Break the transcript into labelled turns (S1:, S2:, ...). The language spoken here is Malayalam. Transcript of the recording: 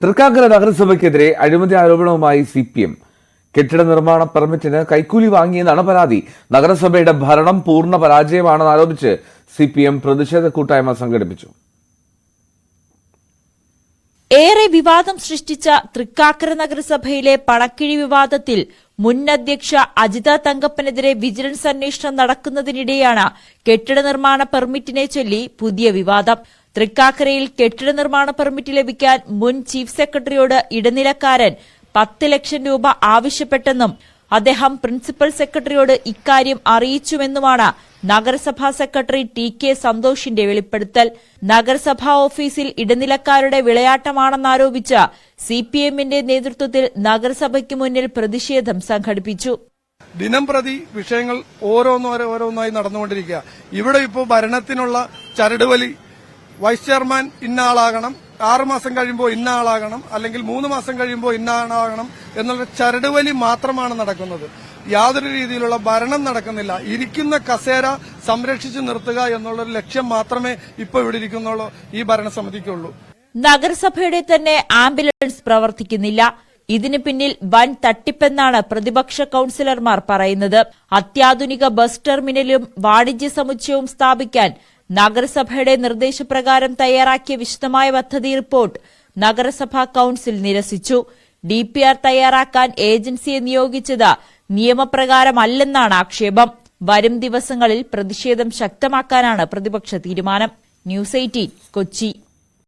S1: തൃക്കാക്കര നഗരസഭയ്ക്കെതിരെ അഴിമതി ആരോപണവുമായി സിപിഎം. കെട്ടിട നിർമ്മാണ പെർമിറ്റിന് കൈക്കൂലി വാങ്ങിയെന്നാണ് പരാതി. നഗരസഭയുടെ ഭരണം പൂർണ്ണ പരാജയമാണെന്ന് ആരോപിച്ച് സിപിഎം പ്രതിഷേധ കൂട്ടായ്മ സംഘടിപ്പിച്ചു.
S2: ഏറെ വിവാദം സൃഷ്ടിച്ച തൃക്കാക്കര നഗരസഭയിലെ പണക്കിഴി വിവാദത്തിൽ മുൻ അധ്യക്ഷ അജിത തങ്കപ്പനെതിരെ വിജിലൻസ് അന്വേഷണം നടക്കുന്നതിനിടെയാണ് കെട്ടിട നിർമ്മാണ പെർമിറ്റിനെ ചൊല്ലി പുതിയ വിവാദം. തൃക്കാക്കരയിൽ കെട്ടിട നിർമ്മാണ പെർമിറ്റ് ലഭിക്കാൻ മുൻ ചീഫ് സെക്രട്ടറിയോട് ഇടനിലക്കാരൻ 10 ലക്ഷം രൂപ ആവശ്യപ്പെട്ടെന്നും അദ്ദേഹം പ്രിൻസിപ്പൽ സെക്രട്ടറിയോട് ഇക്കാര്യം അറിയിച്ചുവെന്നുമാണ് നഗരസഭാ സെക്രട്ടറി ടി.കെ. സന്തോഷിന്റെ വെളിപ്പെടുത്തൽ. നഗരസഭാ ഓഫീസിൽ ഇടനിലക്കാരുടെ വിളയാട്ടമാണെന്നാരോപിച്ച് സിപിഎമ്മിന്റെ നേതൃത്വത്തിൽ നഗരസഭയ്ക്ക് മുന്നിൽ പ്രതിഷേധം സംഘടിപ്പിച്ചു.
S3: ദിനംപ്രതി വിഷയങ്ങൾ ഓരോന്നായി നടന്നുകൊണ്ടിരിക്കുക. ഇവിടെ ഇപ്പോൾ ഭരണത്തിനുള്ള ചരടുവലി, വൈസ് ചെയർമാൻ ഇന്ന ആളാകണം, 6 മാസം കഴിയുമ്പോൾ ഇന്ന ആളാകണം, അല്ലെങ്കിൽ 3 മാസം കഴിയുമ്പോൾ ഇന്ന ആളാകണം എന്നുള്ള ചരടുവലി മാത്രമാണ് നടക്കുന്നത്. യാതൊരു രീതിയിലുള്ള ഭരണം നടക്കുന്നില്ല. ഇരിക്കുന്ന കസേര സംരക്ഷിച്ചു നിർത്തുക എന്നുള്ളൊരു ലക്ഷ്യം മാത്രമേ ഇപ്പോൾ ഇവിടെ ഇരിക്കുന്നുള്ളൂ ഈ ഭരണസമിതിക്കുള്ളൂ.
S2: നഗരസഭയുടെ തന്നെ ആംബുലൻസ് പ്രവർത്തിക്കുന്നില്ല. ഇതിന് പിന്നിൽ വൻ തട്ടിപ്പെന്നാണ് പ്രതിപക്ഷ കൌൺസിലർമാർ പറയുന്നത്. അത്യാധുനിക ബസ് ടെർമിനലും വാണിജ്യ സമുച്ചയവും സ്ഥാപിക്കാൻ നഗരസഭയുടെ നിർദ്ദേശപ്രകാരം തയ്യാറാക്കിയ വിശദമായ പദ്ധതി റിപ്പോർട്ട് നഗരസഭാ കൌൺസിൽ നിരസിച്ചു. ഡിപിആർ തയ്യാറാക്കാൻ ഏജൻസിയെ നിയോഗിച്ചത് നിയമപ്രകാരമല്ലെന്നാണ് ആക്ഷേപം. വരും ദിവസങ്ങളിൽ പ്രതിഷേധം ശക്തമാക്കാനാണ് പ്രതിപക്ഷ തീരുമാനം. ന്യൂസ് 18 കൊച്ചി.